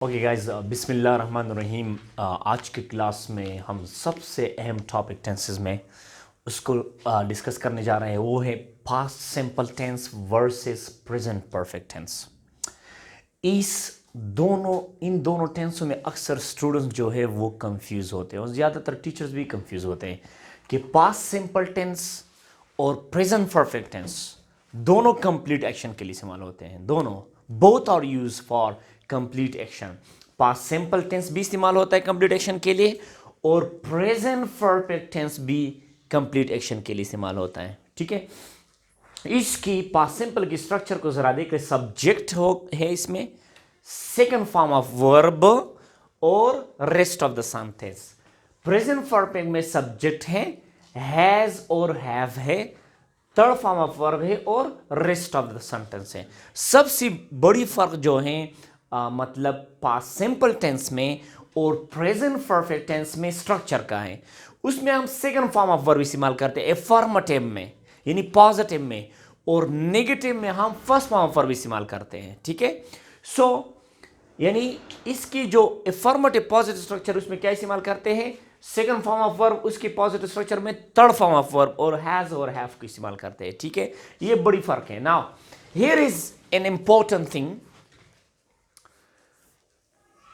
Okay guys बिस्मिल्लाह रहमान रहीम। आज के class में हम सबसे अहम टॉपिक टेंसेस में उसको डिस्कस करने जा रहे हैं। वो है past simple tense versus present perfect tense. इन दोनों टेंसों में अक्सर स्टूडेंट्स जो है वो कंफ्यूज होते हैं और ज़्यादातर टीचर्स भी कंफ्यूज होते हैं कि पास्ट सिंपल टेंस और प्रेजेंट परफेक्ट टेंस दोनों कंप्लीट एक्शन के लिए इस्तेमाल होते हैं। दोनों both are use for complete action. Past simple tense भी इस्तेमाल होता है कंप्लीट एक्शन के लिए और प्रेजेंट परफेक्ट टेंस भी कंप्लीट एक्शन के लिए इस्तेमाल होता है। ठीक है, इसकी पास्ट सिंपल की स्ट्रक्चर को जरा देख रहे। सब्जेक्ट है इसमें, सेकंड फॉर्म ऑफ वर्ब और rest of the sentence. Present perfect में सब्जेक्ट है, हैज और हैव है, थर्ड फॉर्म ऑफ वर्ब है और रेस्ट ऑफ द सेंटेंस है। सबसे बड़ी फर्क जो है मतलब पास्ट सिंपल टेंस में और प्रेजेंट परफेक्ट टेंस में स्ट्रक्चर का है। उसमें हम सेकंड फॉर्म ऑफ वर्ब इस्तेमाल करते हैं अफर्मेटिव में यानी पॉजिटिव में, और नेगेटिव में हम फर्स्ट फॉर्म ऑफ वर्ब इस्तेमाल करते हैं। ठीक है, सो यानी इसकी जो अफर्मेटिव पॉजिटिव स्ट्रक्चर उसमें क्या इस्तेमाल करते हैं, सेकंड फॉर्म ऑफ वर्ब, उसके पॉजिटिव स्ट्रक्चर में थर्ड फॉर्म ऑफ वर्ब और हैज और हैव को इस्तेमाल करते हैं। ठीक है, ये बड़ी फर्क है। Now here is an important thing,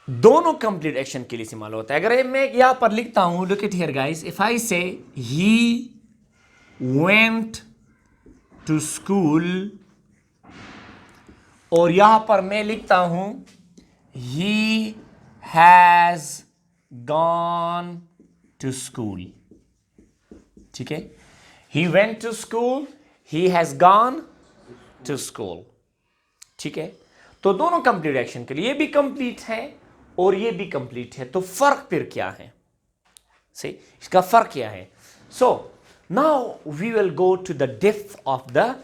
दोनों कंप्लीट एक्शन के लिए इस्तेमाल होता है। अगर मैं यहां पर लिखता हूं, look it here guys, if I से ही वेंट टू स्कूल और यहां पर मैं लिखता हूं he has gone to school. ठीक है, he went to school, he has gone to school. ठीक है, तो दोनों कंप्लीट एक्शन के लिए, ये भी कंप्लीट है और ये भी कंप्लीट है। तो फर्क फिर क्या है, से इसका फर्क क्या है? So now we will go to the depth of the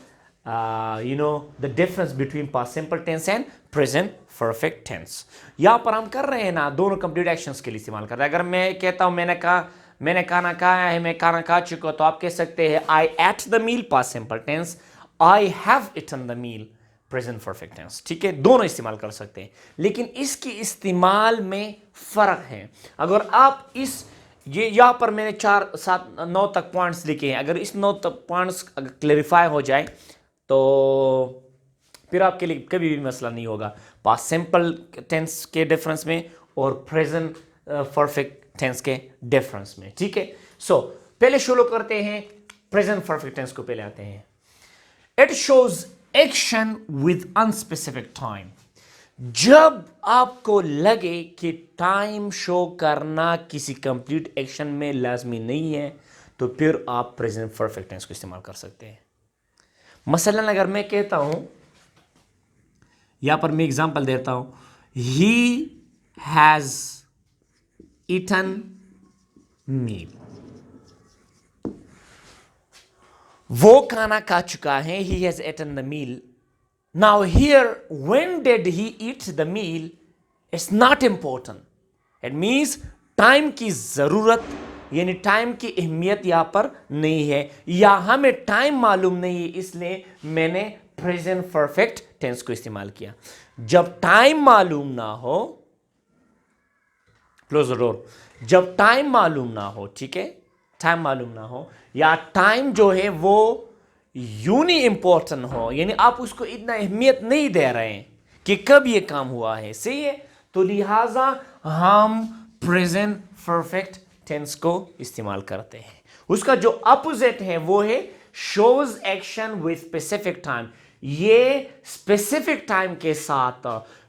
the difference between past simple tense and present perfect tense. यहां पर हम कर रहे हैं ना, दोनों कंप्लीट एक्शंस के लिए इस्तेमाल कर रहे हैं। अगर मैं कहता हूं मैंने खाना खाया है, मैं खाना खा चुका हूं, तो आप कह सकते हैं I ate the meal past simple tense, I have eaten the meal present perfect tense. ठीक है, दोनों इस्तेमाल कर सकते हैं, लेकिन इसके इस्तेमाल में फर्क है। अगर आप ये यहां पर मैंने 4 7 9 तक पॉइंट्स लिखे हैं, अगर इस 9 तक पॉइंट्स क्लेरिफाई हो जाए तो फिर आपके लिए कभी भी मसला नहीं होगा पास्ट सिंपल टेंस के डिफरेंस में और प्रेजेंट परफेक्ट टेंस के डिफरेंस में। ठीक है, सो पहले शुरू करते हैं प्रेजेंट परफेक्ट टेंस को। पहले आते हैं, it shows action with unspecific time. जब आपको लगे कि टाइम शो करना किसी कंप्लीट एक्शन में लाजमी नहीं है, तो फिर आप प्रेजेंट परफेक्ट टेंस को इस्तेमाल कर सकते हैं। मसलन अगर मैं कहता हूं, यहां पर मैं एग्जांपल देता हूं, ही हैज ईटन मील, वो खाना खा चुका है, he has eaten the meal. Now here, when did he eat the meal? It's not important. It means time की जरूरत यानी टाइम की अहमियत यहां पर नहीं है, या हमें टाइम मालूम नहीं है, इसलिए मैंने प्रेजेंट परफेक्ट टेंस को इस्तेमाल किया। जब टाइम मालूम ना हो, क्लोज द डोर, जब टाइम मालूम ना हो, ठीक है, टाइम मालूम ना हो या टाइम जो है वो यूनी इंपॉर्टेंट हो, यानी आप उसको इतना अहमियत नहीं दे रहे हैं कि कब ये काम हुआ है, सही है, तो लिहाजा हम प्रेजेंट परफेक्ट टेंस को इस्तेमाल करते हैं। उसका जो अपोजिट है वो है shows action with specific time. ये स्पेसिफिक टाइम के साथ,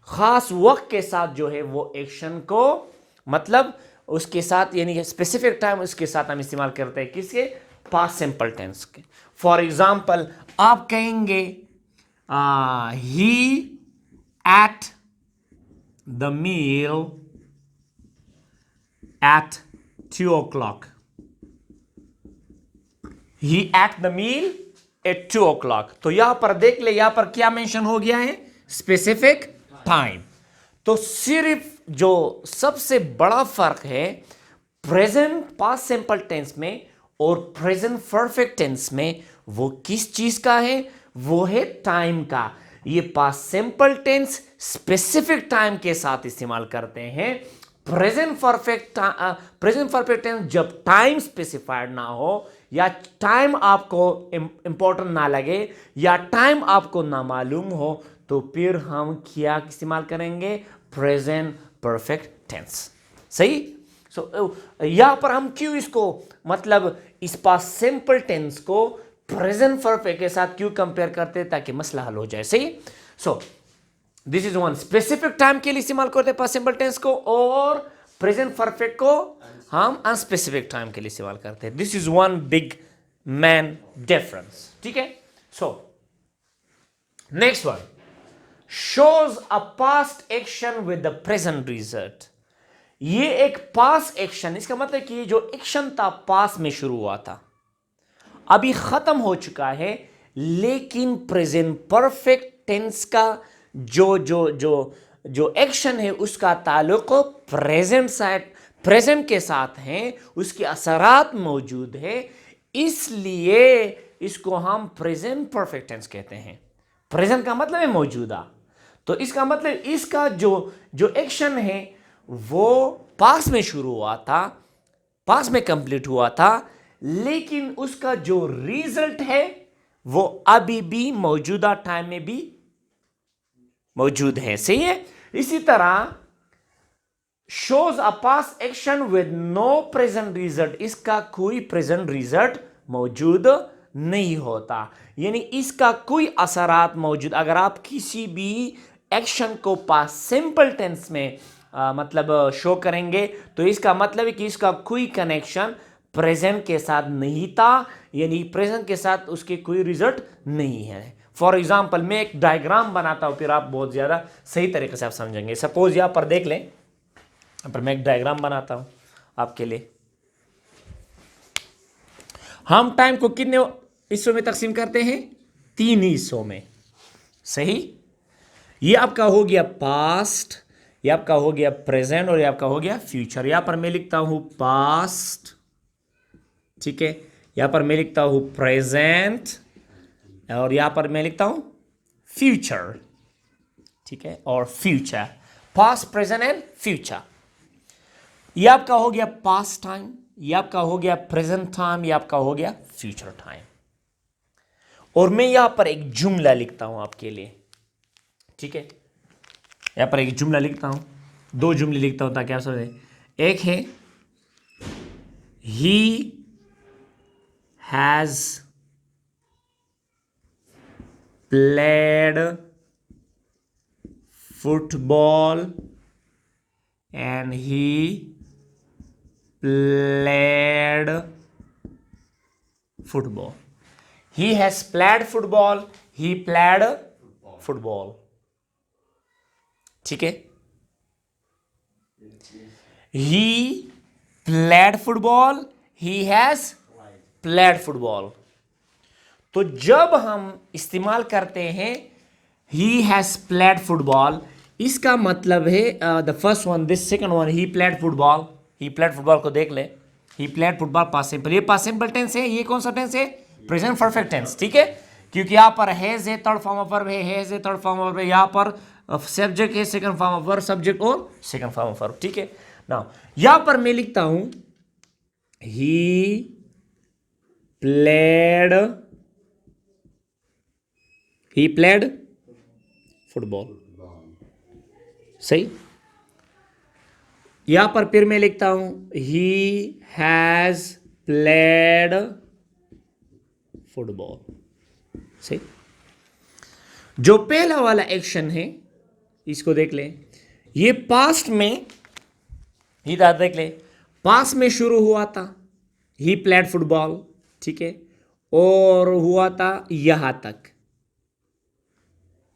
खास वक्त के साथ जो है वो एक्शन को, मतलब उसके साथ, यानी स्पेसिफिक टाइम उसके साथ हम इस्तेमाल करते हैं, किसके, पास्ट सिंपल टेंस के। फॉर एग्जाम्पल आप कहेंगे he ate the meal at 2 o'clock, he ate the meal at 2 o'clock। तो यहां पर देख ले, यहां पर क्या मेंशन हो गया है, स्पेसिफिक टाइम। तो सिर्फ जो सबसे बड़ा फर्क है प्रेजेंट पास्ट सिंपल टेंस में और प्रेजेंट परफेक्ट टेंस में, वो किस चीज का है, वो है टाइम का। ये past simple tense specific time के साथ इस्तेमाल करते हैं। प्रेजेंट परफेक्ट टेंस जब टाइम स्पेसिफाइड ना हो या टाइम आपको इंपॉर्टेंट ना लगे या टाइम आपको ना मालूम हो तो फिर हम क्या इस्तेमाल करेंगे? Present perfect tense. सही। यहां पर हम क्यों इसको मतलब इस पास सिंपल टेंस को प्रेजेंट परफेक्ट के साथ क्यों कंपेयर करते हैं? ताकि मसला हल हो जाए। सही। This is one specific time के लिए इस्तेमाल करते हैं पास्ट सिंपल टेंस को, और प्रेजेंट परफेक्ट को हम अनस्पेसिफिक टाइम के लिए इस्तेमाल करते हैं। This is one big man difference. ठीक है। Next one, shows a past action with the present result। ये एक पास्ट एक्शन, इसका मतलब कि जो एक्शन था पास्ट में शुरू हुआ था, अभी खत्म हो चुका है, लेकिन प्रेजेंट परफेक्ट टेंस का जो जो जो जो एक्शन है उसका ताल्लुक प्रेजेंट के साथ है, उसके असरात मौजूद है, इसलिए इसको हम प्रेजेंट परफेक्ट टेंस कहते हैं। प्रेजेंट का मतलब है मौजूदा, तो इसका मतलब इसका जो एक्शन है वो पास्ट में शुरू हुआ था, पास्ट में कंप्लीट हुआ था, लेकिन उसका जो रिजल्ट है वो अभी भी मौजूदा टाइम में भी मौजूद है। सही है। इसी तरह shows a past action with no present result, इसका कोई प्रेजेंट रिजल्ट मौजूद नहीं होता, यानी इसका कोई असरात मौजूद, अगर आप किसी भी एक्शन को पास्ट सिंपल टेंस में मतलब शो करेंगे तो इसका मतलब है कि इसका कोई कनेक्शन प्रेजेंट के साथ नहीं था, यानी प्रेजेंट के साथ उसके कोई रिजल्ट नहीं है। फॉर एग्जाम्पल मैं एक डायग्राम बनाता हूं, फिर आप बहुत ज्यादा सही तरीके से आप समझेंगे। सपोज यहां पर देख लें, पर मैं एक डायग्राम बनाता हूं आपके लिए। हम टाइम को कितने हिस्सों में तकसीम करते हैं? 3 हिस्सों में। सही। ये आपका हो गया पास्ट, ये आपका हो गया प्रेजेंट, और ये आपका हो गया फ्यूचर। यहां पर मैं लिखता हूं पास्ट, ठीक है, यहां पर मैं लिखता हूं प्रेजेंट, और यहां पर मैं लिखता हूं फ्यूचर। ठीक है, और future, past present and future. ये आपका हो गया पास्ट टाइम, ये आपका हो गया प्रेजेंट टाइम, ये आपका हो गया फ्यूचर टाइम। और मैं यहां पर एक जुमला लिखता हूं आपके लिए। ठीक है, यहां पर एक जुमला लिखता हूं, 2 जुमले लिखता हूं ताकि आप समझें। एक है he has played football and he played football. He has played football, he played football. ठीक है, ही played football, he has played football. तो जब हम इस्तेमाल करते हैं ही हैज प्लेड फुटबॉल, इसका मतलब है the first one, this second one, he played football. He played football को देख ले, he played football past simple, ये पास्ट सिंपल टेंस है। ये कौन सा टेंस है? Present perfect tense. ठीक है, क्योंकि यहां पर हैज है, थर्ड फॉर्म ऑफ वर्ब है, हैज है थर्ड फॉर्म ऑफ वर्ब है, यहां पर सब्जेक्ट है, second form of verb, subject और सेकंड फॉर्म ऑफ वर्ब। ठीक है, नाउ यहां पर मैं लिखता हूं ही प्लेड फुटबॉल। सही। यहां पर फिर मैं लिखता हूं ही हैज प्लेड फुटबॉल। सही। जो पहला वाला एक्शन है इसको देख ले, ये पास्ट में, ही देख ले, पास्ट में शुरू हुआ था, ही प्लेड फुटबॉल। ठीक है, और हुआ था यहां तक,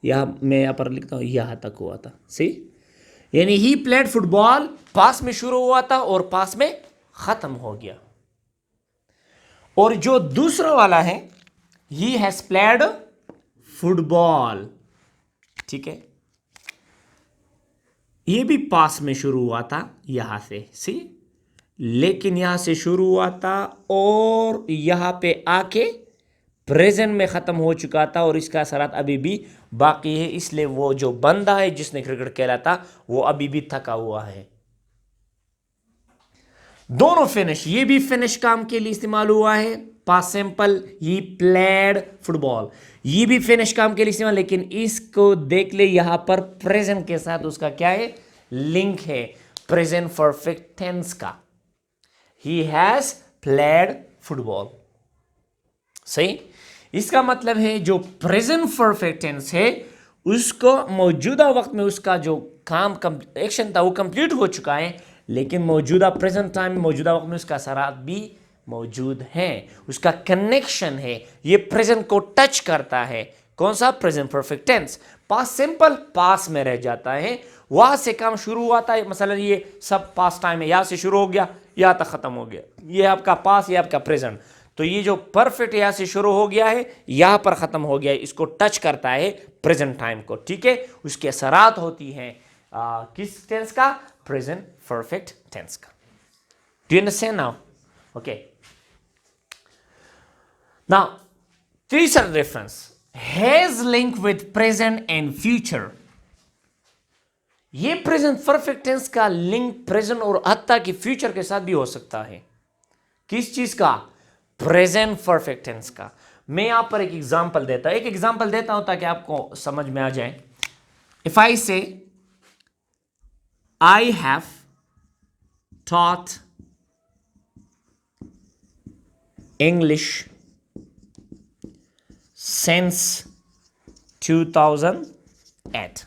यहां मैं यहां पर लिखता हूं यहां तक हुआ था। सही, यानी ही प्लेड फुटबॉल पास में शुरू हुआ था और पास में खत्म हो गया। और जो दूसरा वाला है ही हैज प्लेड फुटबॉल, ठीक है, ये भी पास में शुरू हुआ था यहां से। सी, लेकिन यहां से शुरू हुआ था और यहां पे आके प्रेजेंट में ख़त्म हो चुका था और इसका असरात अभी भी बाकी है, इसलिए वो जो बंदा है जिसने क्रिकेट खेला था वो अभी भी थका हुआ है। दोनों फिनिश, ये भी फिनिश काम के लिए इस्तेमाल हुआ है, पास्ट सिंपल, ही प्लेड फुटबॉल, ये भी फिनिश काम के लिए इस्तेमाल, लेकिन इसको देख ले यहां पर प्रेजेंट के साथ उसका क्या है, लिंक है, प्रेजेंट परफेक्ट टेंस का। ही हैज प्लेड फुटबॉल, सही। इसका मतलब है जो प्रेजेंट परफेक्ट टेंस है उसको मौजूदा वक्त में उसका जो काम एक्शन था वो कंप्लीट हो चुका है, लेकिन मौजूदा प्रेजेंट टाइम में मौजूदा वक्त में उसका असरात भी मौजूद हैं, उसका कनेक्शन है, ये प्रेजेंट को टच करता है। कौन सा? Present perfect tense. Past simple पास में रह जाता है, वहां से काम शुरू हुआ था, मसलन ये सब पास्ट टाइम है, यहां से शुरू हो गया यहां तक खत्म हो गया, ये आपका पास, ये आपका प्रेजेंट, तो ये जो परफेक्ट यहां से शुरू हो गया है यहां पर खत्म हो गया है, इसको टच करता है प्रेजेंट टाइम को, ठीक है। उसकी असरात होती हैं किस टेंस का? प्रेजेंट परफेक्ट टेंस का। Do you understand now? Okay, now तीसरा reference, has link with present and future. ये प्रेजेंट परफेक्ट टेंस का लिंक प्रेजेंट और हत्ता कि फ्यूचर के साथ भी हो सकता है। किस चीज का? प्रेजेंट परफेक्ट टेंस का। मैं यहां पर एक एग्जांपल देता हूं ताकि आपको समझ में आ जाए। इफ आई से I have taught English since 2008.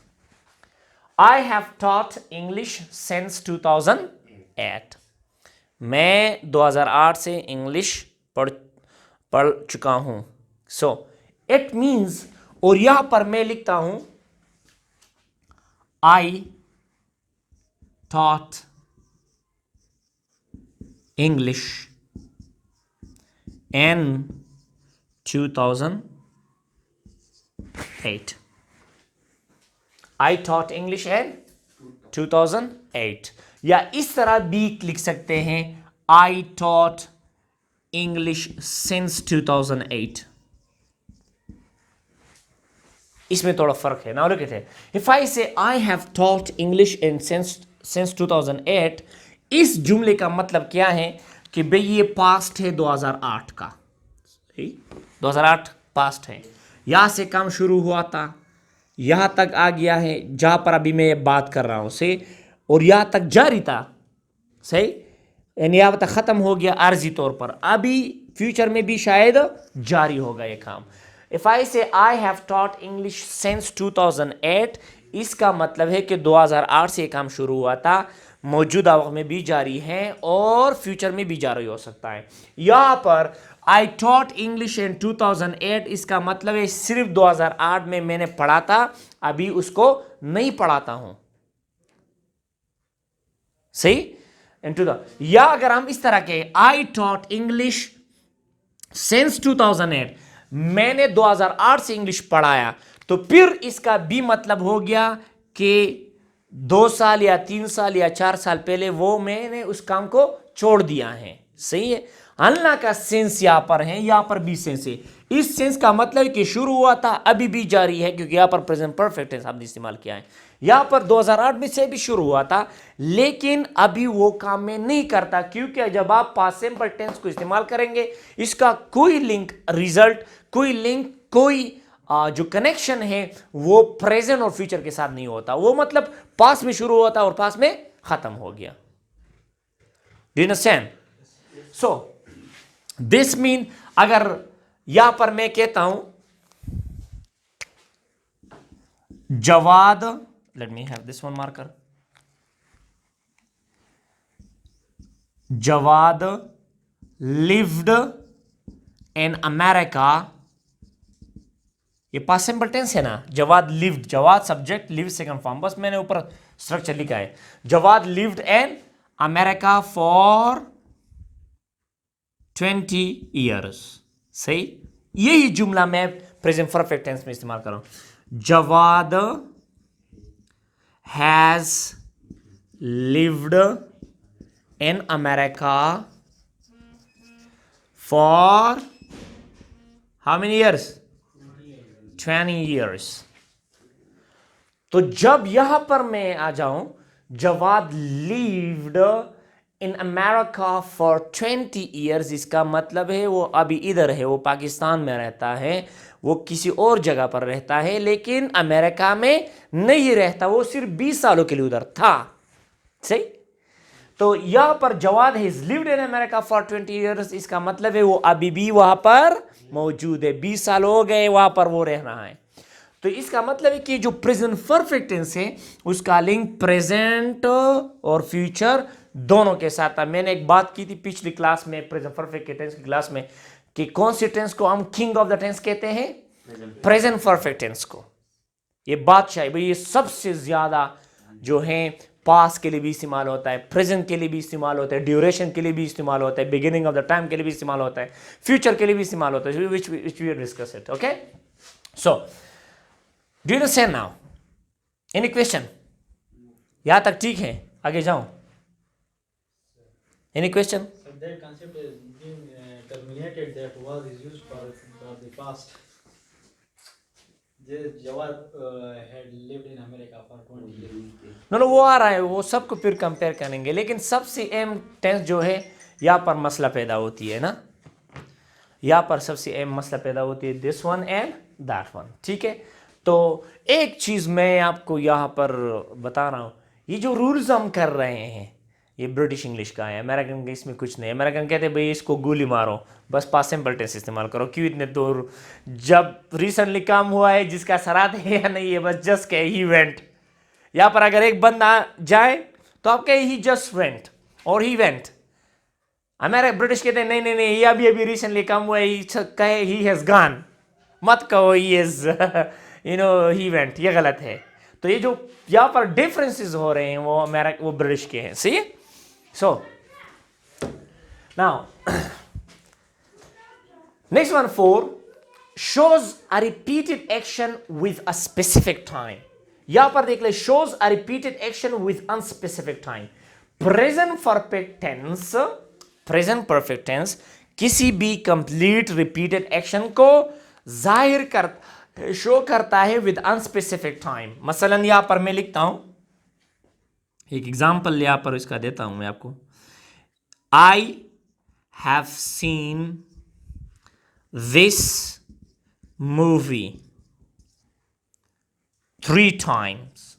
I have taught English since 2008. मैं 2008 से इंग्लिश पढ़ चुका हूं। सो इट मीन्स, और यहां पर मैं लिखता हूं I taught English in 2008. I taught English in 2008. या इस तरह भी लिख सकते हैं I taught English since 2008. इसमें थोड़ा फर्क है। Now look at it. If I say I have taught English since 2008, इस जुमले का मतलब क्या है कि भाई ये पास्ट है 2008 का, 2008 पास्ट है, यहां से काम शुरू हुआ था, यहां तक आ गया है जहां पर अभी मैं ये बात कर रहा हूं से, और यहां तक जारी था, सही, यानी यहां तक खत्म हो गया आर्जी तौर पर, अभी फ्यूचर में भी शायद जारी होगा ये काम। इफ आई से I have taught English since 2008, इसका मतलब है कि 2008 से ये काम शुरू हुआ था, मौजूदा वक्त में भी जारी है और फ्यूचर में भी जारी हो सकता है। यहां पर आई टॉट इंग्लिश इन 2008, इसका मतलब है सिर्फ 2008 में मैंने पढ़ा था, अभी उसको नहीं पढ़ाता हूं, सही। या अगर हम इस तरह के आई टॉट इंग्लिश सिंस 2008, मैंने 2008 से इंग्लिश पढ़ाया, तो फिर इसका भी मतलब हो गया कि 2 साल या 3 साल या 4 साल पहले वो मैंने उस काम को छोड़ दिया है, सही है। अल्लाह का सेंस यहां पर है, यहां पर भी सेंस है। इस सेंस का मतलब कि शुरू हुआ था अभी भी जारी है, क्योंकि यहां पर प्रेजेंट परफेक्ट टेंस आपने इस्तेमाल किया है। यहां पर 2008 में से भी शुरू हुआ था, लेकिन अभी वो काम में नहीं करता, क्योंकि जब आप पास्ट सिंपल टेंस को इस्तेमाल करेंगे इसका कोई लिंक, रिजल्ट, कोई लिंक, कोई जो कनेक्शन है वो प्रेजेंट और फ्यूचर के साथ नहीं होता, वो मतलब पास्ट में शुरू होता और पास्ट में खत्म हो गया। Do you understand? So this mean, अगर यहां पर मैं कहता हूं Javad, let me have this one marker, Javad lived in America, ये पास्ट सिंपल टेंस है ना, Javad lived, Javad subject, live second form, बस मैंने ऊपर स्ट्रक्चर लिखा है, Javad lived in America for 20 years, सही। यही जुमला मैं प्रेजेंट परफेक्ट टेंस में इस्तेमाल कर रहा हूं, Javad has lived in America for how many years? 20 years. तो जब यहां पर मैं आ जाऊं, Javad lived in America for 20 years, इसका मतलब है वो अभी इधर है, वो पाकिस्तान में रहता है, वो किसी और जगह पर रहता है, लेकिन अमेरिका में नहीं रहता, वो सिर्फ 20 सालों के लिए उधर था। सही? तो यहां पर Javad has lived in America for 20 years, इसका मतलब है वो अभी भी वहां पर मौजूद है, 20 साल हो गए वहां पर वो रह रहा है। तो इसका मतलब है कि जो प्रेजेंट परफेक्ट टेंस है उसका लिंक प्रेजेंट और फ्यूचर दोनों के साथ था। मैंने एक बात की थी पिछली क्लास में, प्रेजेंट परफेक्ट टेंस की क्लास में, कि कौन सी टेंस को हम किंग ऑफ द टेंस कहते हैं? प्रेजेंट परफेक्ट टेंस को। ये बादशाह भाई, ये सबसे ज्यादा जो है पास के लिए भी इस्तेमाल होता है, प्रेजेंट के लिए भी इस्तेमाल होता है, ड्यूरेशन के लिए भी इस्तेमाल होता है, बिगिनिंग ऑफ द टाइम के लिए भी इस्तेमाल होता है, फ्यूचर के लिए भी इस्तेमाल होता है, which we discuss it. Okay, so do you understand now? Any question? यहां तक ठीक है? आगे जाऊं? Any question? That concept is being terminated. That was is used for the past. Jawad had lived in America for 20 years. No वो आ रहा है, वो सबको फिर कंपेयर करेंगे, लेकिन सबसे अहम टेंस जो है यहाँ पर मसला पैदा होती है ना, यहाँ पर सबसे अहम मसला पैदा होती है, this one and that one. ठीक है, तो एक चीज मैं आपको यहाँ पर बता रहा हूँ, ये जो रूल्स हम कर रहे हैं ये ब्रिटिश इंग्लिश का है, अमेरिकन का इसमें कुछ नहीं। अमेरिकन कहते हैं भाई इसको गोली मारो, बस पास्ट सिंपल टेंस इस्तेमाल करो, क्यों इतने दूर, जब रिसेंटली काम हुआ है जिसका सराद है या नहीं है, बस जस्ट कहे ही वेंट। यहाँ पर अगर एक बंदा जाए तो आप कहे ही जस्ट वेंट और ही वेंट। अमेरिका ब्रिटिश कहते हैं नहीं नहीं नहीं, ये अभी अभी रिसेंटली काम हुआ है, कहे ही हैज गॉन, मत कहो ही इज ही वेंट, ये गलत है। तो ये जो यहाँ पर डिफरेंसेस हो रहे हैं वो अमेरिका वो ब्रिटिश के हैं। सही है? So now next one, 4 shows a repeated action with a specific time. यहां पर देख ले, shows a repeated action with unspecific time. Present perfect tense किसी भी कंप्लीट रिपीटेड एक्शन को जाहिर कर शो करता है विद अनस्पेसिफिक टाइम। मसलन यहां पर मैं लिखता हूं, एक एग्जांपल यहां पर इसका देता हूं मैं आपको, आई have seen this movie 3 times।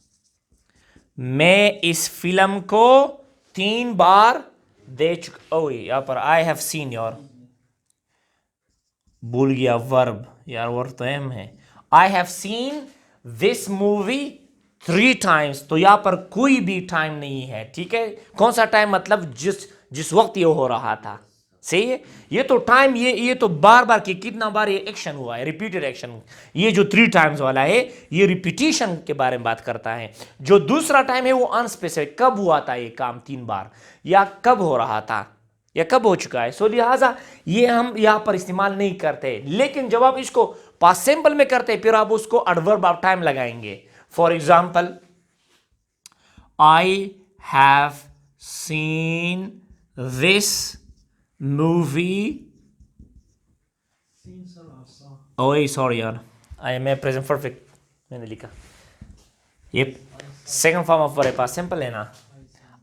मैं इस फिल्म को 3 बार दे चुका। ओ यहां पर आई हैव सीन, यार भूल गया वर्ब, यार वर्ब तो एम है। आई have seen this movie 3 times, तो यहां पर कोई भी टाइम नहीं है। ठीक है, कौन सा टाइम? मतलब जिस वक्त ये हो रहा था। सही है, ये तो टाइम, ये तो बार बार कि कितना बार ये एक्शन हुआ है, रिपीटेड एक्शन। ये जो 3 times वाला है ये रिपीटिशन के बारे में बात करता है। जो दूसरा टाइम है वो अनस्पेसिफिक, कब हुआ था ये काम 3 बार, या कब हो रहा था, या कब हो चुका है। सो लिहाजा ये हम यहां पर इस्तेमाल नहीं करते। लेकिन जब आप इसको पास्ट सिंपल में करते फिर आप उसको एडवर्ब ऑफ टाइम लगाएंगे। For example, I have seen this movie, ओए सॉरी यार, आई मैं प्रेजेंट परफेक्ट मैंने लिखा, ये second form of verb past simple है ना।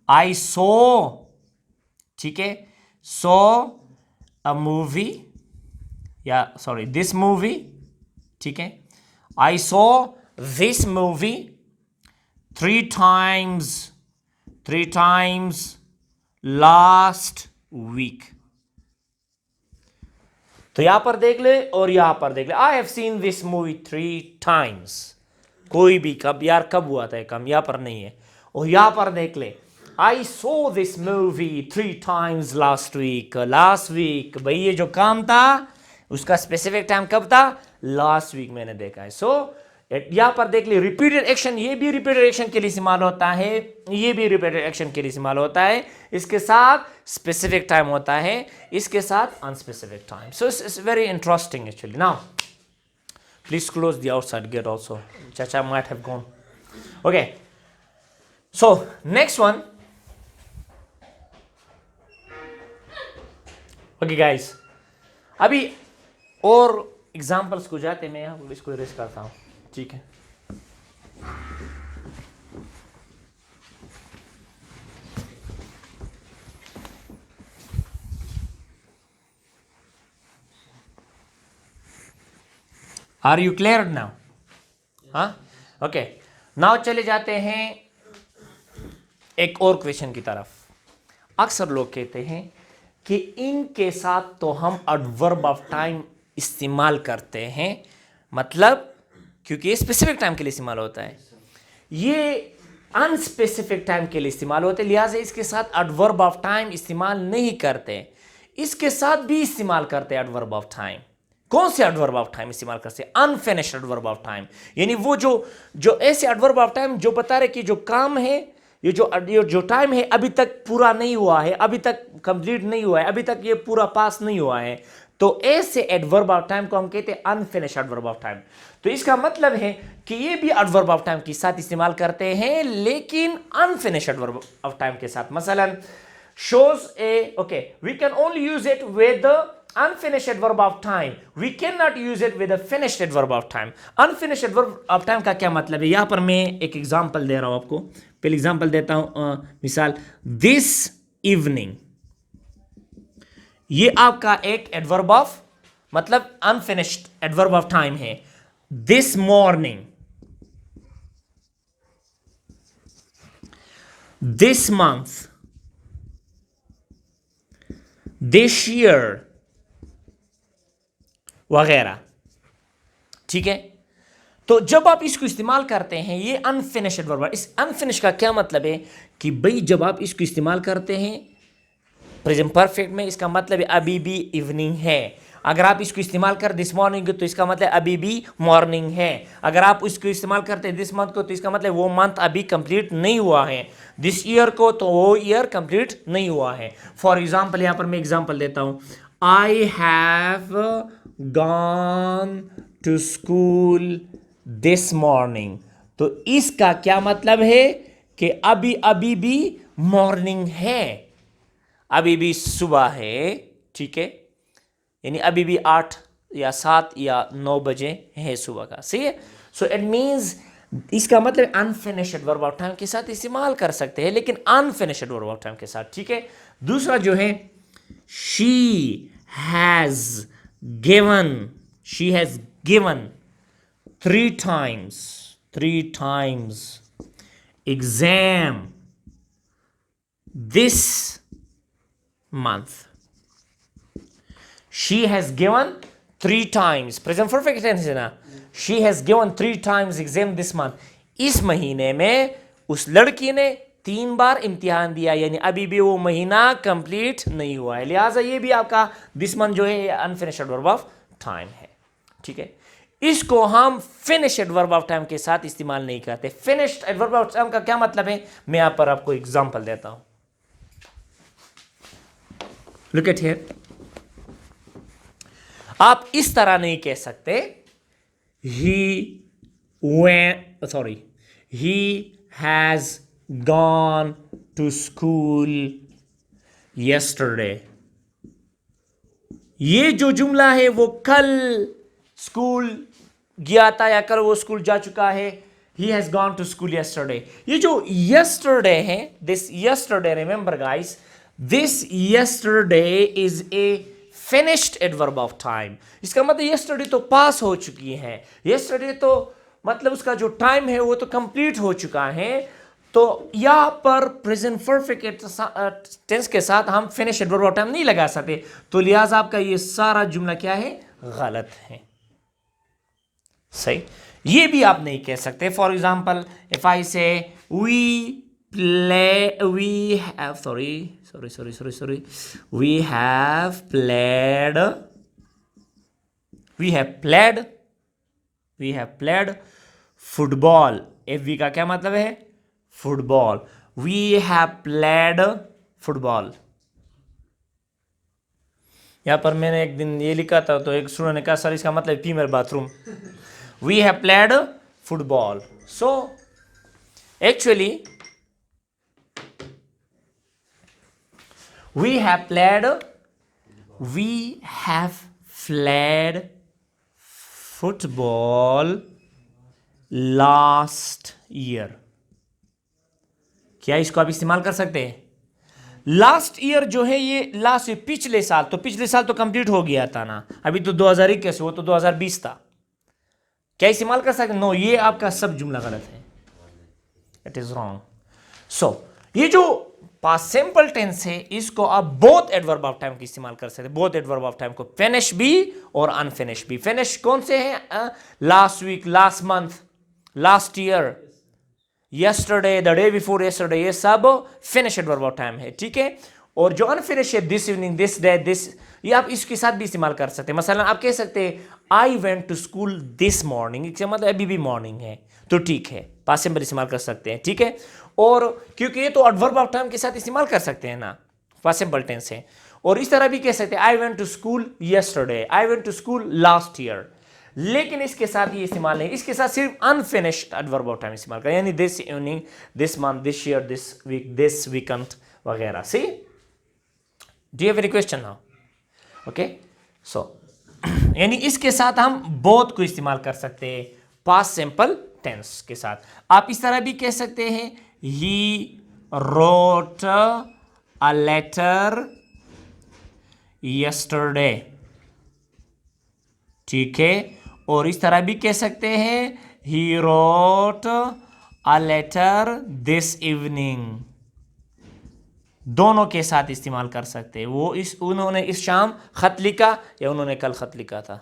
आई सो, ठीक है, सो अ मूवी, या सॉरी दिस मूवी, ठीक है, I saw this movie 3 times last week. तो यहां पर देख ले और यहां पर देख ले, आई have seen this movie 3 times। कोई भी कब, यार कब हुआ था कम, यहां पर नहीं है। और यहां पर देख ले, I saw this movie 3 times last week. Last week भाई ये जो काम था उसका स्पेसिफिक टाइम कब था? लास्ट वीक मैंने देखा है। सो यहां पर देख ले, रिपीटेड एक्शन, ये भी रिपीटेड एक्शन के लिए इस्तेमाल होता है, ये भी रिपीटेड एक्शन के लिए इस्तेमाल होता है। इसके साथ स्पेसिफिक टाइम होता है, इसके साथ unspecific time. So it's very interesting actually. Now please close the outside gate also, चाचा might have gone. Okay, so next one. Okay guys, अभी और एग्जाम्पल्स को जाते मैं यहाँ इसको इरेज करता हूँ, ठीक है। Are you clear now? हाँ, ओके। नाउ चले जाते हैं एक और क्वेश्चन की तरफ। अक्सर लोग कहते हैं कि इनके साथ तो हम एडवर्ब ऑफ टाइम इस्तेमाल करते हैं, मतलब क्योंकि ये स्पेसिफिक टाइम के लिए इस्तेमाल होता है, ये अनस्पेसिफिक टाइम के लिए इस्तेमाल होते हैं, लिहाजा इसके साथ एडवर्ब ऑफ टाइम इस्तेमाल नहीं करते। इसके साथ भी इस्तेमाल करते हैं एडवर्ब ऑफ टाइम। कौन से एडवर्ब ऑफ टाइम इस्तेमाल करते हैं? अनफिनिश्ड एडवर्ब ऑफ टाइम, यानी वो जो ऐसे एडवर्ब ऑफ टाइम जो बता रहे कि जो काम है, ये जो टाइम है अभी तक पूरा नहीं हुआ है, अभी तक कंप्लीट नहीं हुआ है, अभी तक ये पूरा पास नहीं हुआ है, तो ऐसे एडवर्ब ऑफ टाइम को हम कहते हैं अनफिनिश्ड एडवर्ब ऑफ टाइम। तो इसका मतलब है कि ये भी एडवर्ब ऑफ टाइम के साथ इस्तेमाल करते हैं, लेकिन अनफिनिश्ड एडवर्ब ऑफ टाइम के साथ। मसलन shows a, okay, we can only use it with the unfinished adverb of time, we cannot use it with the finished adverb of time. Unfinished adverb of time का क्या मतलब है? यहां पर मैं एक एग्जांपल दे रहा हूं आपको। पहले एग्जांपल देता हूं, मिसाल this evening, ये आपका एक एडवर्ब ऑफ मतलब अनफिनिश्ड एडवर्ब ऑफ टाइम है। this morning, this month, this year वगैरह, ठीक है। तो जब आप इसको इस्तेमाल करते हैं, ये अनफिनिश्ड वर्ब। इस अनफिनिश का क्या मतलब है कि भाई जब आप इसको इस्तेमाल करते हैं प्रेजेंट परफेक्ट में, इसका मतलब है अभी भी इवनिंग है। अगर आप इसको इस्तेमाल कर दिस मॉर्निंग तो इसका मतलब अभी भी मॉर्निंग है। अगर आप इसको इस्तेमाल करते हैं दिस मंथ को तो इसका मतलब वो मंथ अभी कंप्लीट नहीं हुआ है। दिस ईयर को तो वो ईयर कंप्लीट नहीं हुआ है। फॉर एग्जाम्पल, यहां पर मैं एग्जाम्पल देता हूं, I have gone to school this morning. तो इसका क्या मतलब है कि अभी भी मॉर्निंग है, अभी भी सुबह है, ठीक है, यानी अभी भी 8 या 7 या 9 बजे है सुबह का, सही है। सो इट मींस इसका मतलब अनफिनिश्ड वर्ब ऑफ टाइम के साथ इस्तेमाल कर सकते हैं, लेकिन अनफिनिश्ड वर्ब ऑफ टाइम के साथ, ठीक है। दूसरा जो है, she has given 3 times exam this month. She has given 3 times, present perfect tense है ना, she has given 3 times exam this month. इस महीने में उस लड़की ने 3 बार इम्तिहान दिया, यानी अभी भी वो महीना कंप्लीट नहीं हुआ है, लिहाजा ये भी आपका दिस मंथ जो है अनफिनिश्ड वर्ब ऑफ टाइम है, ठीक है। इसको हम फिनिश्ड वर्ब ऑफ टाइम के साथ इस्तेमाल नहीं करते। फिनिश्ड वर्ब ऑफ टाइम का क्या मतलब है, मैं यहां पर आपको एग्जांपल देता हूं। लुक एट हियर, आप इस तरह नहीं कह सकते he has gone to school yesterday। ये जो जुमला है वो कल स्कूल गया था या कल वो स्कूल जा चुका है। he has gone to school yesterday, ये जो yesterday है, this yesterday, remember guys, this yesterday is a finished adverb of time। इसका मतलब yesterday तो पास हो चुकी है, yesterday तो मतलब उसका जो टाइम है वो तो कंप्लीट हो चुका है। तो यहां पर प्रेजेंट परफेक्ट टेंस के साथ हम फिनिश एडवर्ब ऑफ टाइम नहीं लगा सकते, तो लिहाजा आपका ये सारा जुमला क्या है, गलत है, सही। ये भी आप नहीं कह सकते। For example, if I say we have played football. F V का क्या मतलब है, football. We have played football. यहां पर मैंने एक दिन ये लिखा था तो एक स्टूडेंट ने कहा सर इसका मतलब female bathroom. We have played football. So actually we have played football last year. क्या इसको आप इस्तेमाल कर सकते हैं? लास्ट ईयर जो है ये लास्ट पिछले साल, तो पिछले साल तो कंप्लीट हो गया था ना, अभी तो 2021, वो तो 2020 था। क्या इस्तेमाल कर सकते? नो, ये आपका सब जुमला गलत है, इट इज रॉन्ग। सो ये जो पास्ट सिंपल टेंस है इसको आप बोथ एडवर्ब ऑफ टाइम का इस्तेमाल कर सकते हैं। बोथ एडवर्ब ऑफ टाइम को, फिनिश भी और अनफिनिश भी। फिनिश कौन से हैं? Last week, last month, last year, yesterday, the day before yesterday, ये सब फिनिश एडवर्ब ऑफ टाइम है, ठीक है। और जो अनफिनिश है, this evening, this day, this, ये आप इसके साथ भी इस्तेमाल कर सकते हैं। मसलन आप कह सकते हैं I went to school this morning, इसका मतलब अभी भी मॉर्निंग है, तो ठीक है, पास्ट सिंपल इस्तेमाल कर सकते हैं, ठीक है। और क्योंकि ये तो एडवर्ब ऑफ टाइम के साथ इस्तेमाल कर सकते हैं ना, पास्ट सिंपल टेंस है। और इस तरह भी कह सकते हैं I went to school yesterday, I went to school last year, लेकिन इसके साथ ये इस्तेमाल नहीं, इसके साथ सिर्फ अनफिनिश्ड एडवर्ब ऑफ टाइम इस्तेमाल करें, यानी this evening, this month, this year, this week, this weekend वगैरह। See, do you have any question now? Okay, so यानी इसके साथ हम बोथ को इस्तेमाल कर सकते हैं पास्ट सिंपल टेंस के साथ। आप इस तरह भी कह सकते हैं he wrote a letter yesterday, ठीक है। और इस तरह भी कह सकते हैं he wrote a letter this evening, दोनों के साथ इस्तेमाल कर सकते हैं। उन्होंने इस शाम खत लिखा या उन्होंने कल खत लिखा था।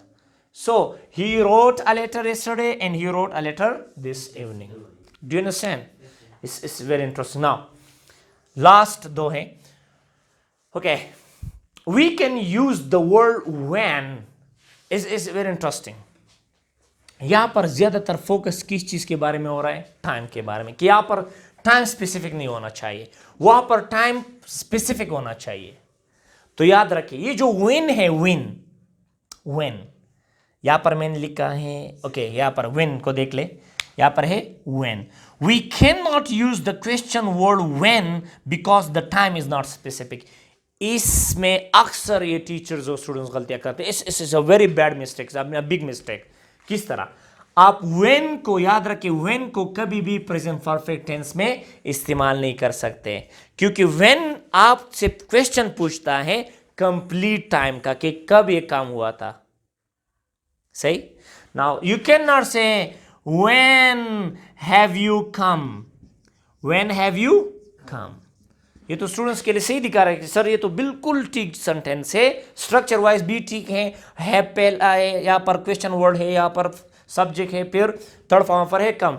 So he wrote a letter yesterday and he wrote a letter this evening. Do you understand? It's very interesting. Now last दो हैं। Okay, we can use the word when is very interesting. यहां पर ज्यादातर focus किस चीज के बारे में हो रहा है? टाइम के बारे में, कि यहां पर टाइम स्पेसिफिक नहीं होना चाहिए, वहां पर टाइम स्पेसिफिक होना चाहिए। तो याद रखिए ये जो विन है, विन यहां पर मैंने लिखा है, ओके, यहां पर विन को देख ले, यहां पर है when. We can not use the question word when because the time is not specific. इसमें अक्सर ये टीचर्स और स्टूडेंट्स गलतियां करते हैं। इस a very bad mistake, big mistake. किस तरह? आप व्हेन को याद रखें, व्हेन को कभी भी प्रेजेंट परफेक्ट टेंस में इस्तेमाल नहीं कर सकते, क्योंकि व्हेन आपसे क्वेश्चन पूछता है कंप्लीट टाइम का, कि कब ये काम हुआ था। सही? नाउ यू कैन नॉट से when have you come, when have you come. ये तो स्टूडेंट्स के लिए सही दिखा रहा है कि सर ये तो बिल्कुल ठीक सेंटेंस है, स्ट्रक्चर वाइज भी ठीक है पहला है, यहाँ पर क्वेश्चन वर्ड है, यहाँ पर सब्जेक्ट है, फिर थर्ड फॉर्म पर है कम,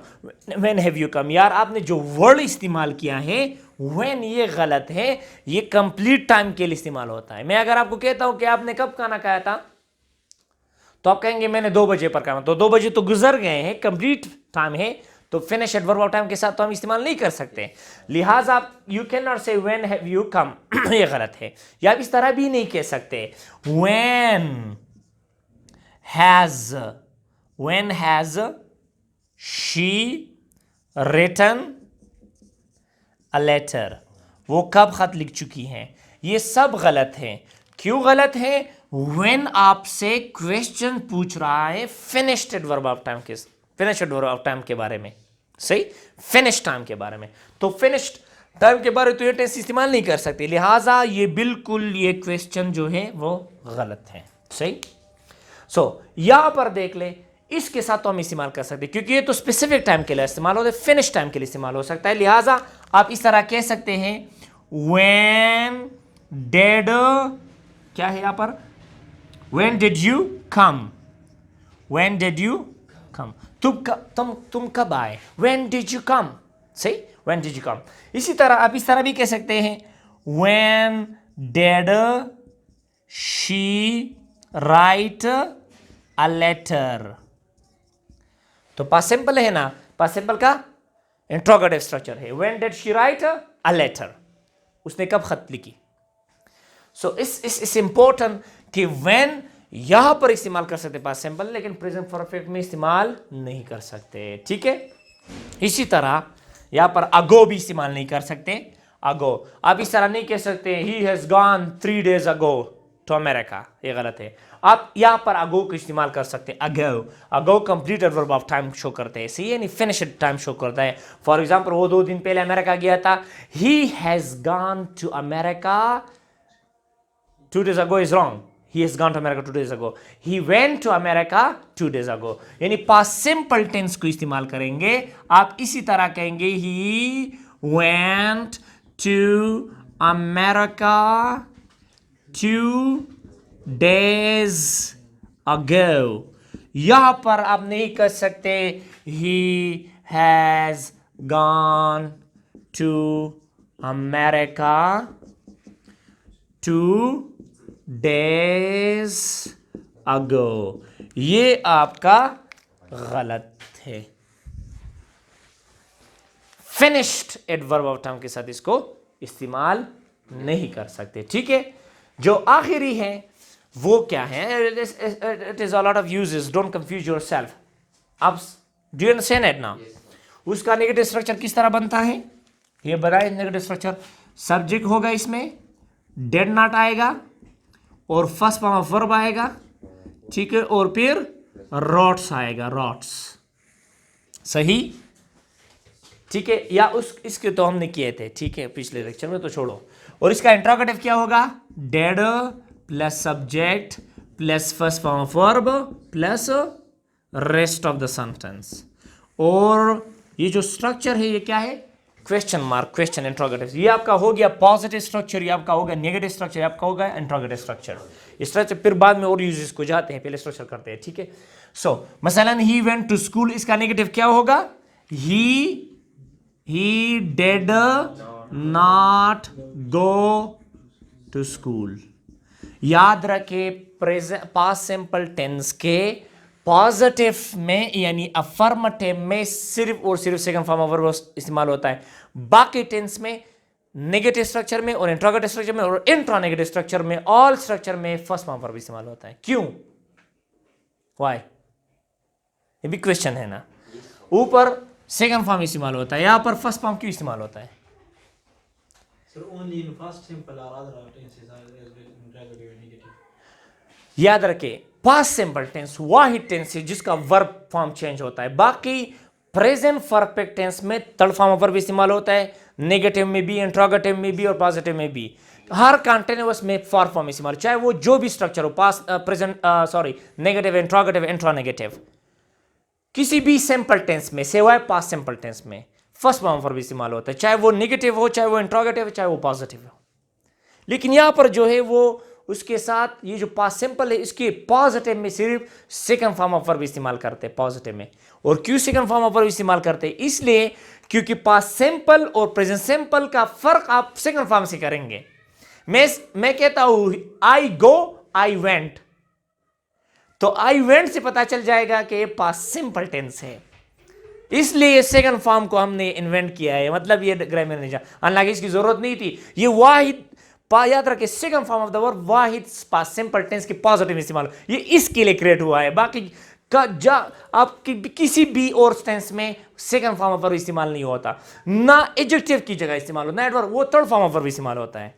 व्हेन हैव यू कम। यार आपने जो वर्ड इस्तेमाल किया है व्हेन, ये गलत है, ये कंप्लीट टाइम के लिए इस्तेमाल होता है। मैं अगर आपको कहता हूं कि आपने कब खाना खाया था, तो आप कहेंगे मैंने 2 बजे पर खाया, तो 2 बजे तो गुजर गए हैं, कंप्लीट टाइम है, तो फिनिश एडवर्ब ऑफ टाइम के साथ तो हम इस्तेमाल नहीं कर सकते। लिहाजा आप यू कैन नॉट से व्हेन हैव यू कम, ये गलत है। या आप इस तरह भी नहीं कह सकते when has she written a letter, वो कब खत लिख चुकी हैं। ये सब गलत है। क्यों गलत है? व्हेन आपसे क्वेश्चन पूछ रहा है फिनिश्ड एडवर्ब ऑफ टाइम के, फिनिश एडवर्ब ऑफ टाइम के बारे में, सही, फिनिश टाइम के बारे में, तो फिनिश्ड टाइम के बारे में तो ये टेंस इस्तेमाल नहीं कर सकते। लिहाजा ये बिल्कुल ये क्वेश्चन जो है वो गलत है। सही? सो यहां पर देख ले, इसके साथ तो हम इस्तेमाल कर सकते हैं, क्योंकि ये तो स्पेसिफिक टाइम के लिए इस्तेमाल होता है, फिनिश टाइम के लिए इस्तेमाल हो सकता है। लिहाजा आप इस तरह कह सकते हैं व्हेन डिड, क्या है यहां पर, when did you come, when did you come, तुम कब आए, व्हेन डिड यू कम। सही? When did you come. इसी तरह आप इस तरह भी कह सकते हैं when did she write a letter. तो पास्ट सिंपल है ना, पास्ट सिंपल का इंट्रोगेटिव स्ट्रक्चर है, when did she write a letter, उसने कब खत लिखी। सो इस इंपॉर्टेंट कि व्हेन यहां पर इस्तेमाल कर सकते पास्ट सिंपल, लेकिन प्रेजेंट परफेक्ट में इस्तेमाल नहीं कर सकते, ठीक है। इसी तरह यहां पर अगो भी इस्तेमाल नहीं कर सकते। अगो आप इस तरह नहीं कह सकते he has gone 3 days ago, to America, ये गलत है। आप यहाँ पर अगो का इस्तेमाल कर सकते हैं, ago complete adverb of time show करते हैं, सही है नहीं, फिनिश्ड टाइम शो करता है। फॉर एग्जाम्पल वो 2 दिन पहले अमेरिका गया था, he has gone to America 2 days ago is wrong. He has gone to America 2 days ago. He went to America 2 days ago. यानी past simple tense को इस्तेमाल करेंगे। आप इसी तरह कहेंगे he went to America 2 days ago. यहां पर आप नहीं कर सकते he has gone to America 2 days ago. ये आपका गलत है। फिनिश्ड एडवर्ब ऑफ टाइम के साथ इसको इस्तेमाल नहीं कर सकते, ठीक है। जो आखिरी है वो क्या है? It is a lot of uses, don't confuse yourself. अब do you understand it now? उसका नेगेटिव स्ट्रक्चर किस तरह बनता है ये बताए। नेगेटिव स्ट्रक्चर, सब्जेक्ट होगा, इसमें डेड नॉट आएगा और फर्स्ट फॉर्म ऑफ वर्ब आएगा, ठीक है, और फिर रॉट्स आएगा, रॉट्स, सही, ठीक है। या इसके तो हमने किए थे, ठीक है, पिछले लेक्चर में, तो छोड़ो। और इसका इंट्रोगेटिव क्या होगा? Dead plus subject plus first form of verb plus rest of the sentence. और ये जो स्ट्रक्चर है ये क्या है? Question mark, question, interrogative. ये आपका हो गया पॉजिटिव स्ट्रक्चर, ये आपका होगा नेगेटिव स्ट्रक्चर, ये आपका होगा इंट्रोगेटिव स्ट्रक्चर। इस तरह से फिर बाद में और यूजेस को जाते हैं, पहले स्ट्रक्चर करते हैं, ठीक है। सो मसलन ही वेंट टू स्कूल, इसका नेगेटिव क्या होगा? He did not go to school. याद रखे पास्ट सिंपल टेंस के पॉजिटिव में यानी अफर्मेटिव में सिर्फ और सिर्फ सेकंड फॉर्म ऑफ वर्ब इस्तेमाल होता है। बाकी टेंस में नेगेटिव स्ट्रक्चर में और इंट्रोगेटिव स्ट्रक्चर में और इंट्रा नेगेटिव स्ट्रक्चर में, ऑल स्ट्रक्चर में फर्स्ट फॉर्म वर्ब इस्तेमाल होता है। क्यों? व्हाई? ये भी क्वेश्चन है ना। ऊपर सेकंड फॉर्म इस्तेमाल होता है, यहां पर फर्स्ट फॉर्म क्यों इस्तेमाल होता है? So only in past simple or other tenses are interrogative and negative. याद रखे पास्ट सिंपल टेंस वाहिद टेंस है जिसका वर्ब फॉर्म चेंज होता है। बाकी प्रेजेंट परफेक्ट टेंस में थर्ड फॉर्म ऑफ वर्ब इस्तेमाल होता है, नेगेटिव में भी, इंट्रोगेटिव में भी और पॉजिटिव में भी। हर कंटिन्यूअस में फॉर फॉर्म इस्तेमाल, चाहे वो जो भी स्ट्रक्चर हो, past, present, negative, interrogative, intra negative, किसी भी सिंपल टेंस में सिवाय पास्ट सिंपल टेंस में फर्स्ट फॉर्म ऑफ वर्ब इस्तेमाल होता है, चाहे वो नेगेटिव हो, चाहे वो इंट्रोगेटिव हो, चाहे वो पॉजिटिव हो। लेकिन यहां पर जो है वो उसके साथ ये जो पास्ट सिंपल है इसके पॉजिटिव में सिर्फ सेकंड फॉर्म ऑफ वर्ब इस्तेमाल करते हैं पॉजिटिव में। और क्यों सेकंड फॉर्म ऑफ वर्ब इस्तेमाल करते हैं? इसलिए क्योंकि पास्ट सिंपल और प्रेजेंट सिंपल का फर्क आप सेकंड फॉर्म से करेंगे। मैं कहता हूं आई गो, आई वेंट, तो आई वेंट से पता चल जाएगा कि ये पास्ट सिंपल टेंस है, इसलिए सेकंड फॉर्म को हमने इन्वेंट किया है। मतलब ये ग्रामर नहीं, हालांकि इसकी जरूरत नहीं थी। ये वाहिद याद रखे second form of the verb वाहिद पास्ट सिंपल टेंस के पॉजिटिव इस्तेमाल, ये इसके लिए क्रिएट हुआ है। बाकी का आप किसी भी और टेंस में सेकंड फॉर्म ऑफ वर्ब इस्तेमाल नहीं होता, ना एडजेक्टिव की जगह इस्तेमाल होता है, एडवर्ब वो थर्ड फॉर्म ऑफ वर्ब इस्तेमाल होता है,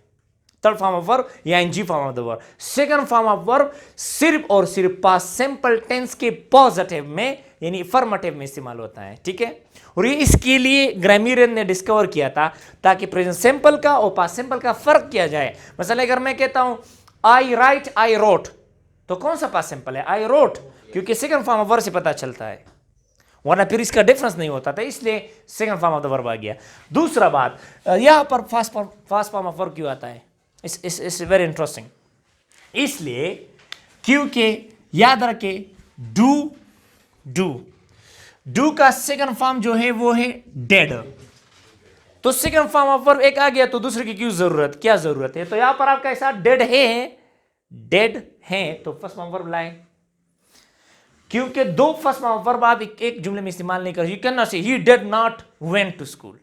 थर्ड फॉर्म ऑफ वर्ब या ing form of the verb. Second form of verb सिर्फ और सिर्फ पास्ट सिंपल टेंस के पॉजिटिव में यानी अफर्मेटिव में इस्तेमाल होता है, ठीक है। और ये इसके लिए ग्रामरियन ने डिस्कवर किया था ताकि प्रेजेंट सिंपल का और पास्ट सिंपल का फर्क किया जाए। मसलन अगर मैं कहता हूं आई राइट, आई रोट, तो कौन सा पास्ट सिंपल है? आई रोट, क्योंकि सेकंड फॉर्म ऑफ वर्ब से पता चलता है, वरना फिर इसका डिफरेंस नहीं होता था, इसलिए second form of the verb आ गया। दूसरा बात, यहां पर फर्स्ट फॉर्म ऑफ वर्ब क्यों आता है? इट्स वेरी इंटरेस्टिंग, इसलिए क्योंकि याद रखे डू का सेकंड फॉर्म जो है वो है डेड, तो सेकंड फॉर्म ऑफ वर्ब एक आ गया तो दूसरे की क्यों जरूरत, क्या जरूरत है? तो यहां पर आपका ऐसा डेड है तो फर्स्ट फॉर्म वर्ब लाए, क्योंकि दो फर्स्ट फॉर्म ऑफ वर्ब आप एक जुमले में इस्तेमाल नहीं कर। You can not say he did not went to school,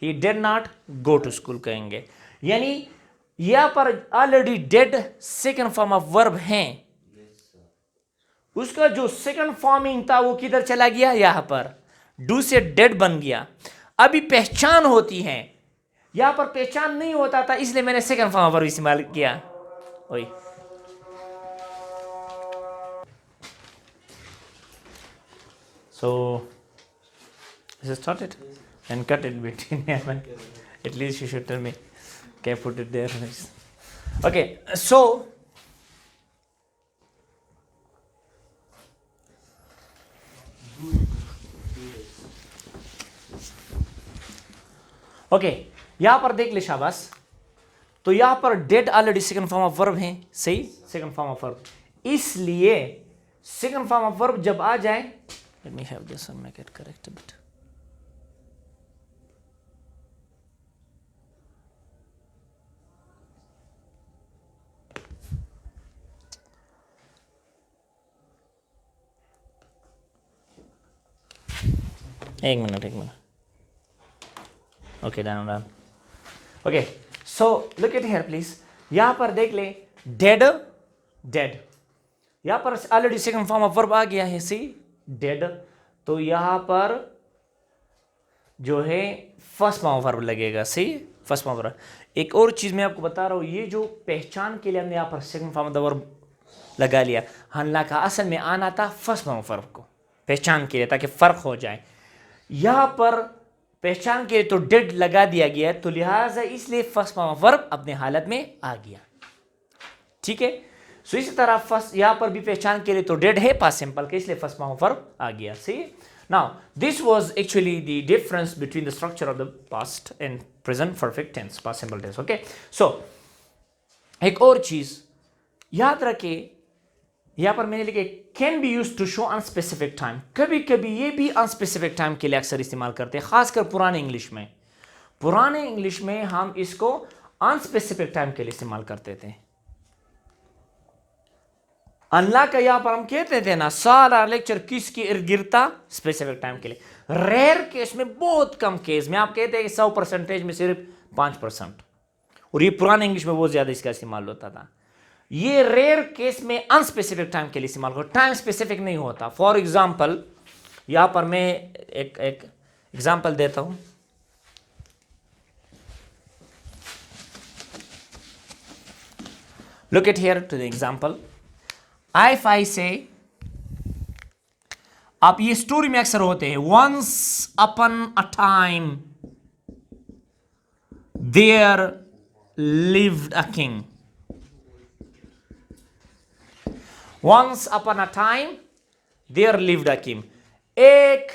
he did not go to school कहेंगे। यानी यहां पर already did second form of verb है, उसका जो सेकंड फॉर्मिंग था वो किधर चला गया? यहां पर डू से डेड बन गया। अभी पहचान होती है, यहां पर पहचान नहीं होता था, इसलिए मैंने सेकंड फॉर्म ऑफ वर्ब इस्तेमाल किया। Oi. So, is it started? And cut it between here. At least you should tell me. Okay, put it there. Okay, so okay यहां पर देख ले शाबाश, तो यहां पर dead already second form of verb है, सही, सेकंड फॉर्म ऑफ वर्ब, इसलिए सेकंड फॉर्म ऑफ वर्ब जब आ जाए, let me have this and make it correct a bit, एक minute, okay done, okay so look at here please, यहां पर देख ले डेड, यहां पर already second form of verb आ गया है, सी डेड, तो यहां पर जो है फर्स्ट फॉर्म ऑफ वर्ब लगेगा, सी फर्स्ट फॉर्म ऑफ वर्ब। एक और चीज मैं आपको बता रहा हूं, ये जो पहचान के लिए हमने यहां पर second form of the verb लगा लिया, हालांकि असल में आना था फर्स्ट फॉर्म ऑफ वर्ब को पहचान के लिए, ताकि फर्क हो जाए। यहां पर पहचान के लिए तो डेड लगा दिया गया, तो लिहाजा इसलिए फर्स्ट फॉर्म ऑफ वर्ब अपने हालत में आ गया, ठीक है। सो इसी तरह फर्स्ट यहां पर भी पहचान के लिए तो डेड है पास्ट सिंपल के, इसलिए फर्स्ट फॉर्म ऑफ वर्ब आ गया, see. Now this was actually the difference between the structure of the past and present perfect tense, past simple tense, okay. So एक और चीज याद रखिए, यहां पर मैंने लिखे can be use to show unspecific time, कभी कभी ये भी अनस्पेसिफिक टाइम के लिए अक्सर इस्तेमाल करते हैं, खासकर पुराने इंग्लिश में हम इसको अनस्पेसिफिक टाइम के लिए इस्तेमाल करते थे। अल्लाह का यहां पर हम कहते थे ना सारा लेक्चर किसके इर्द गिर्द था, स्पेसिफिक टाइम के लिए। रेयर केस में, बहुत कम केस में आप कहते हैं कि 100% में सिर्फ 5%, और ये पुराने इंग्लिश में बहुत ज्यादा इसका इस्तेमाल होता था। ये रेयर केस में अनस्पेसिफिक टाइम के लिए इस्तेमाल करो, टाइम स्पेसिफिक नहीं होता। फॉर एग्जाम्पल यहां पर मैं एक एग्जाम्पल देता हूं, look at here to the example, if I say, आप ये स्टोरी में अक्सर होते हैं, once upon a time there lived a king, once upon a time there lived a king, एक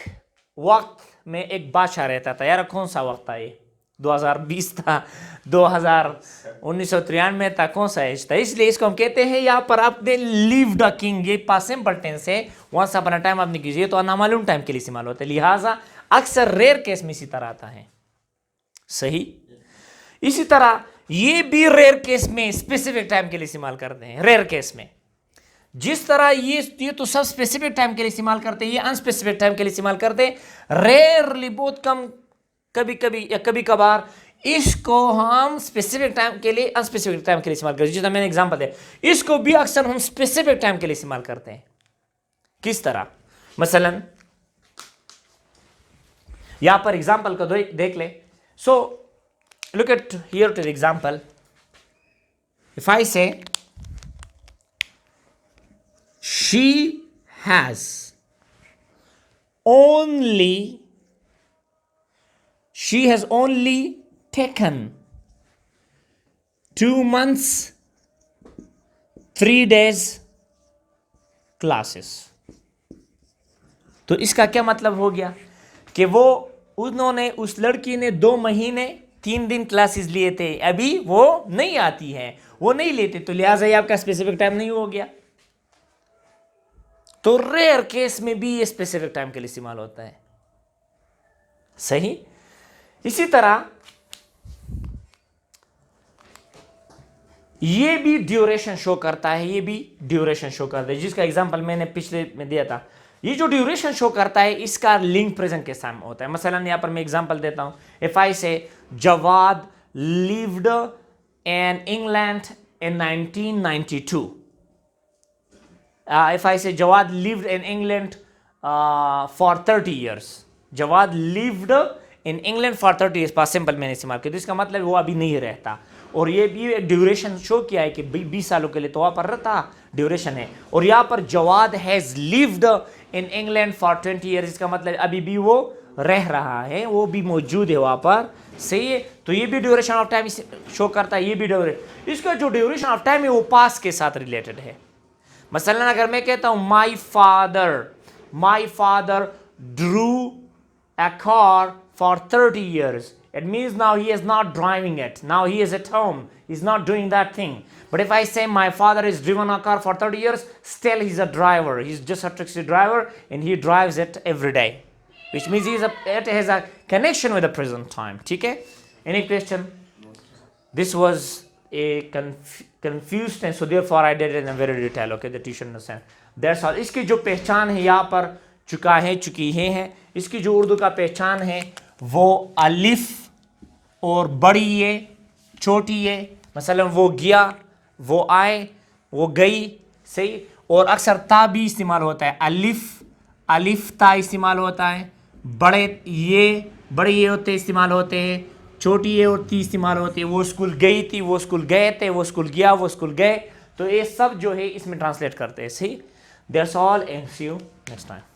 वक्त में एक बादशाह रहता था। यार कौन सा वक्त था ये, 2020 था, 1993 था, कौन सा एज था, इसलिए इसको हम कहते हैं यहां पर आपने लिव्ड अ किंग, ये पास्ट सिंपल टेंस है, वंस अपन अ टाइम आपने कीजिए तो नामालूम टाइम के लिए इस्तेमाल होता है, लिहाजा अक्सर रेयर केस में इसी तरह आता है, सही। इसी तरह ये भी रेयर केस में स्पेसिफिक टाइम के लिए इस्तेमाल करते हैं, रेयर केस में। जिस तरह ये तो सब स्पेसिफिक टाइम के लिए इस्तेमाल करते हैं, ये अनस्पेसिफिक टाइम के लिए इस्तेमाल करते हैं, रेयरली, बहुत कम, कभी कभी या कभी कभार इसको हम स्पेसिफिक टाइम के लिए, अनस्पेसिफिक टाइम के लिए इस्तेमाल करते हैं। जितना मैंने एग्जांपल दिया, इसको भी अक्सर हम स्पेसिफिक टाइम के लिए इस्तेमाल करते हैं। किस तरह, मसलन यहां पर एग्जांपल को देख ले, so look at here to the example, if I say she has only taken 2 months 3 days classes, तो इसका क्या मतलब हो गया कि उस लड़की ने 2 महीने 3 दिन क्लासेस लिए थे, अभी वो नहीं आती है, वो नहीं लेते, तो लिहाजा ये आपका स्पेसिफिक टाइम नहीं हो गया। तो रेयर केस में भी ये स्पेसिफिक टाइम के लिए इस्तेमाल होता है, सही। इसी तरह ये भी ड्यूरेशन शो करता है, जिसका एग्जांपल मैंने पिछले में दिया था। ये जो ड्यूरेशन शो करता है इसका लिंक प्रेजेंट के साथ होता है। मसलन यहां पर मैं एग्जांपल देता हूं, if I say Javad lived in England in 1992, if I say Jawad lived in England for 30 years, Jawad lived in England for 30 years past simple मैंने इस्तेमाल किया, तो इसका मतलब वो अभी नहीं रहता। और ये भी एक ड्यूरेशन शो किया है कि 20 सालों के लिए तो वहाँ पर रहता, ड्यूरेशन है। और यहाँ पर Javad has lived in England for 20 years, इसका मतलब अभी भी वो रह रहा है, वो भी मौजूद है वहाँ पर, सही है। तो ये भी ड्यूरेशन ऑफ टाइम शो करता है, ये भी ड्यूरेशन, इसका जो ड्यूरेशन ऑफ टाइम है वो पास्ट के साथ रिलेटेड है। मसलन अगर मैं कहता हूँ my father Drew a car for 30 years, it means now he is not driving it, now he is at home, he's not doing that thing. But if I say my father has driven a car for 30 years, still he's a driver, he's just a taxi driver and he drives it every day, which means it has a connection with the present time. ठीक है? Any question? This was a confused and so therefore I did it in a very detail, okay, that you should understand. That's all. इसकी जो पहचान है यहाँ पर चुकी है, इसकी जो उर्दू का पहचान है वो अलिफ और बड़ी ये छोटी ये, मसलन वो गया, वो आए, वो गई, सही। और अक्सर ता भी इस्तेमाल होता है, अलिफ ता इस्तेमाल होता है, बड़े ये होते इस्तेमाल होते हैं, छोटी ये और ती इस्तेमाल होती है। वो स्कूल गई थी, वो स्कूल गए थे, वो स्कूल गया, वो स्कूल गए, तो ये सब जो है इसमें ट्रांसलेट करते हैं, सही। That's all, and see you next time.